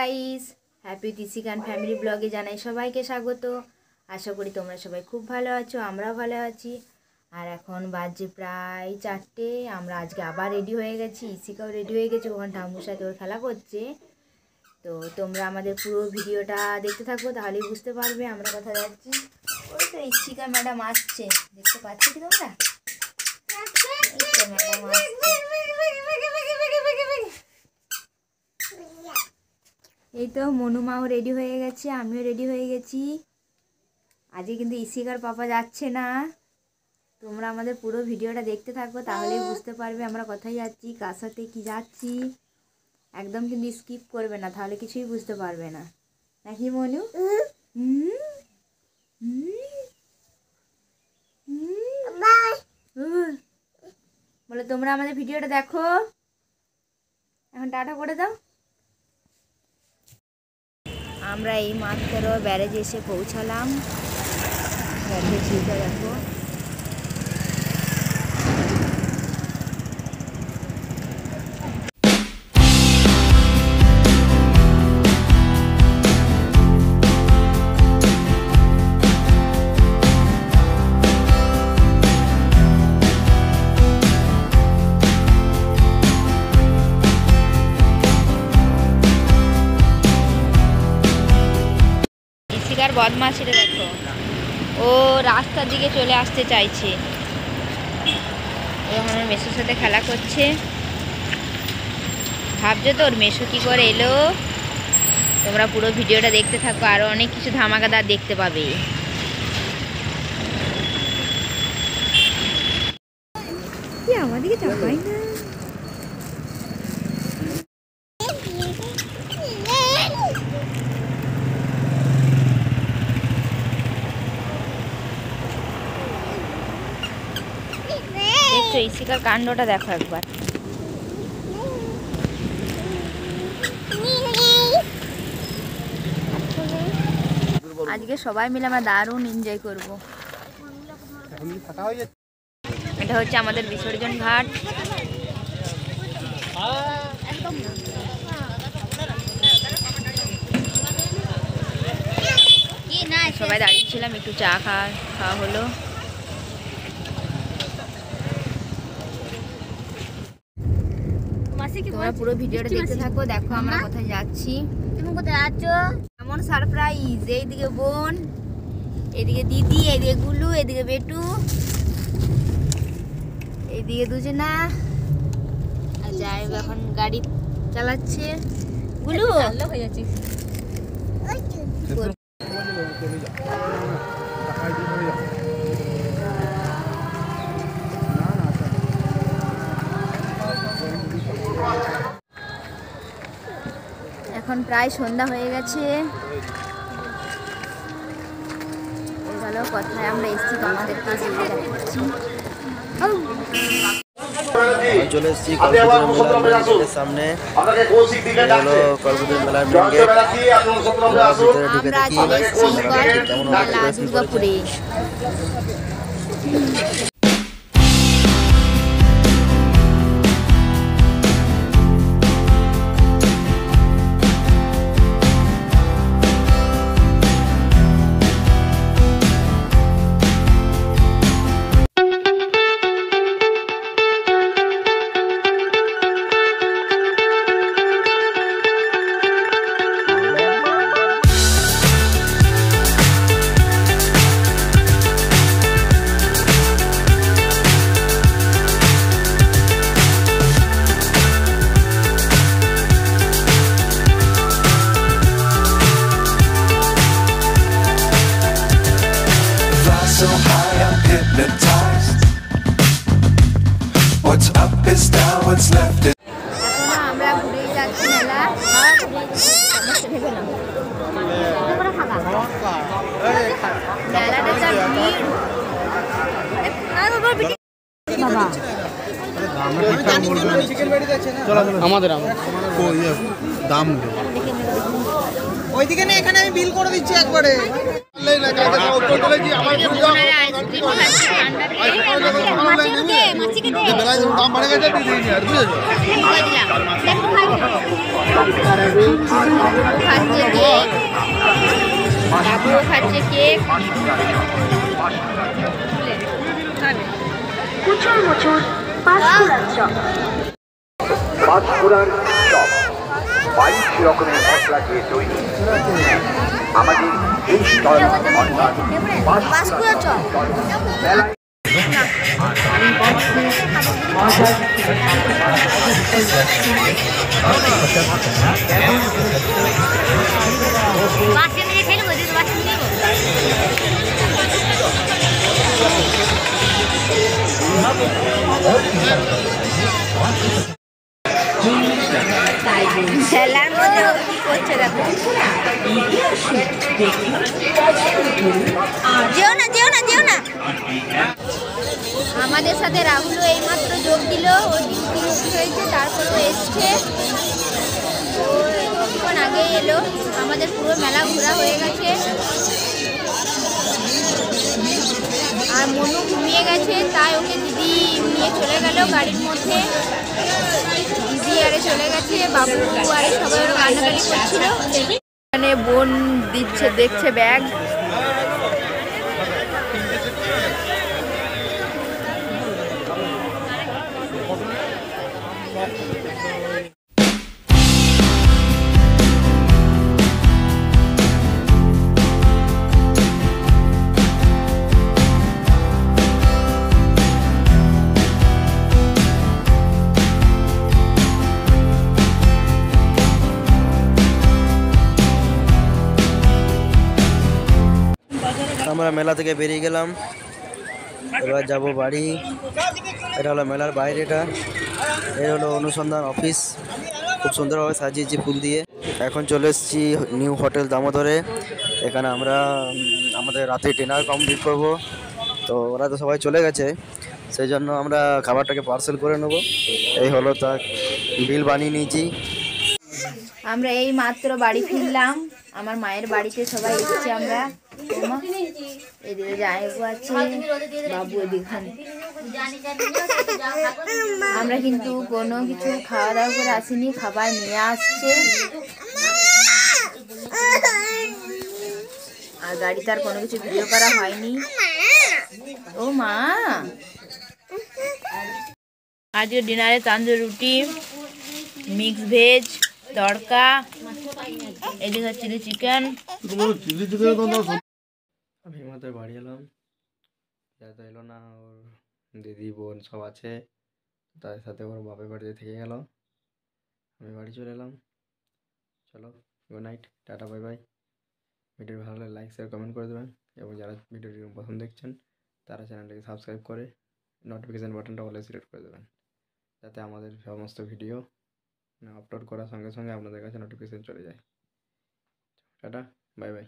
Guys, happy তিসিকান family ব্লগে জানাই সবাইকে স্বাগত। আশা করি তোমরা সবাই খুব ভালো আছো, আমরাও ভালো আছি। আর এখন বাজে প্রায় 4টে। আমরা আজকে আবার রেডি হয়ে গেছি, ইসিকাও রেডি হয়ে গেছে, ওখানে ঠাম্মুর সাথে ওর খেলা করছে। তো তোমরা আমাদের পুরো ভিডিওটা দেখতে থাকো, তাহলেই বুঝতে পারবে আমরা কোথায় যাচ্ছি। ওই তো ইসিকা ম্যাডাম আসছে, দেখতে পাচ্ছ কি তোমরা? ম্যাডাম আসছে। এই তো মনু মাও রেডি হয়ে গেছে, আমিও রেডি হয়ে গেছি। আজকে কিন্তু ইসিকার পাপা যাচ্ছে না। তোমরা আমাদের পুরো ভিডিওটা দেখতে থাকো, তাহলেই বুঝতে পারবে আমরা কোথায় যাচ্ছি, কার সাথে কি যাচ্ছি। একদম কিন্তু স্কিপ করবে না, তাহলে কিছুই বুঝতে পারবে না, নাকি মনু? বলে তোমরা আমাদের ভিডিওটা দেখো। এখন টাটা করে দাও। আমরা এই মাত্র ব্যারেজে এসে পৌঁছালাম। ব্যারেজের ঝিলটা দেখো। ইসিকার বদমাশিটা দেখো, ও রাস্তার দিকে চলে আসতে চাইছে। ও আমার মেসোর সাথে খেলা করছে। ভাবছো তো ওর মেসো কি করে এলো? তোমরা পুরো ভিডিওটা দেখতে থাকো, আরো অনেক কিছু ধামাকাদার দেখতে পাবে। আমাদেরকে চাপাই না। দেখছো ইসিকার কাণ্ডটা দেখো একবার। আজকে সবাই মিলে আমরা দারুণ এনজয় করবো। এটা হচ্ছে আমাদের বিসর্জন ঘাট। সবাই দাঁড়িয়েছিলাম, একটু চা খাওয়া হলো। তোমরা পুরো ভিডিওটা দেখতে থাকো, দেখো আমরা কোথায় যাচ্ছি। তুমি কোথায় যাচ্ছ? এমন সারপ্রাইজ! এইদিকে বোন, এদিকে দিদি, এদিকে গুলু, এদিকে বেটু, এইদিকে দুজনা। আর যাই এখন গাড়ি চালাচ্ছে গুলু। হয়ে যাচ্ছে এখন প্রায় সন্ধ্যা হয়ে গেছে। ভালো কোথায় আমরা এসেছি তোমাদের কাছে দেখাচ্ছি। চলে এসেছি কলকাতা মেলার সামনে। হলো কলকাতা মেলার মেন গেট। আমরা চলে এসেছি দুর্গাপুরে। So high I'm hypnotized. What's up is down, what's left is আমরা ঘুরে যাচ্ছি মেলা। মেলাটা যা ভিড়। আমাদের দাম ওইদিকে না, এখানে আমি বিল করে দিচ্ছি একবারে। আইসক্রিম খাচ্ছে ঠান্ডাতে। দাম বাড়ে গেছে দিয়ে দিইনি আর বুঝেছো। খাচ্ছে কেক, বাবুও খাচ্ছে কেক। পাঁচফোড়ার চপ 22 রকমের মশলা দিয়ে তৈরি আমাদের এই স্টল অর্থাৎ পাঁচফোড়ার চপ মেলায় ঠেলার মধ্যে ও কি করছে দেখো। যেও না যেও না যেও না। আমাদের সাথে রাহুলও এইমাত্র যোগ দিল, ও ডিউটি হয়েছে, তারপরও এসছে। ও কিছুক্ষণ আগেই এলো। আমাদের পুরো মেলা ঘোরা হয়ে গেছে। আর মনু ঘুমিয়ে গেছে, তাই ওকে দিদি নিয়ে চলে গেল গাড়ির মধ্যে। দিদি আরে চলে গেছে, বাবু আরে সবাই ওরা কান্নাকাটি করছিল। এখানে বোন দিচ্ছে, দেখছে ব্যাগ। আমরা মেলা থেকে বেরিয়ে গেলাম, এবার যাব বাড়ি। এটা হলো মেলার বাইরেটা, এটা হলো অনুসন্ধান অফিস, খুব সুন্দরভাবে সাজিয়েছি ফুল দিয়ে। এখন চলে এসেছি নিউ হোটেল দামোদরে। এখানে আমরা আমাদের রাতে ডিনার কমপ্লিট করব। তো ওরা তো সবাই চলে গেছে, সেই জন্য আমরা খাবারটাকে পার্সেল করে নেব। এই হলো তার বিল বানিয়ে নিয়েছি। আমরা এই মাত্র বাড়ি ফিরলাম। আমার মায়ের বাড়িতে সবাই এসেছি আমরা। এদিকে জায়গা আছে, বাবু এদিকে। আমরা কিন্তু কোনো কিছু খাওয়া দাওয়া করে আসিনি, খাবার নিয়ে আসছে। আর গাড়িতে আর কোনো কিছু ভিডিও করা হয়নি। ও মা, আজকে ডিনারে তান্দুরি রুটি, মিক্স ভেজ, তড়কা, এদিকে চিলি চিকেন। আমি আমাদের বাড়ি এলাম, যাতে এলো না, ওর দিদি বোন সব আছে, তাদের সাথে ওর বাপের বাড়িতে থেকে গেল। আমি বাড়ি চলে এলাম। চলো, good night, tata, bye bye. Video ভালো লাগলে লাইক শেয়ার কমেন্ট করে দেবেন, এবং যারা ভিডিওটি প্রথম দেখছেন তারা চ্যানেলটিকে সাবস্ক্রাইব করে নোটিফিকেশান বাটনটা অলে সিলেক্ট করে দেবেন, যাতে আমাদের সমস্ত ভিডিও আপলোড করার সঙ্গে সঙ্গে আপনাদের কাছে নোটিফিকেশান চলে যায়। Tata, bye bye.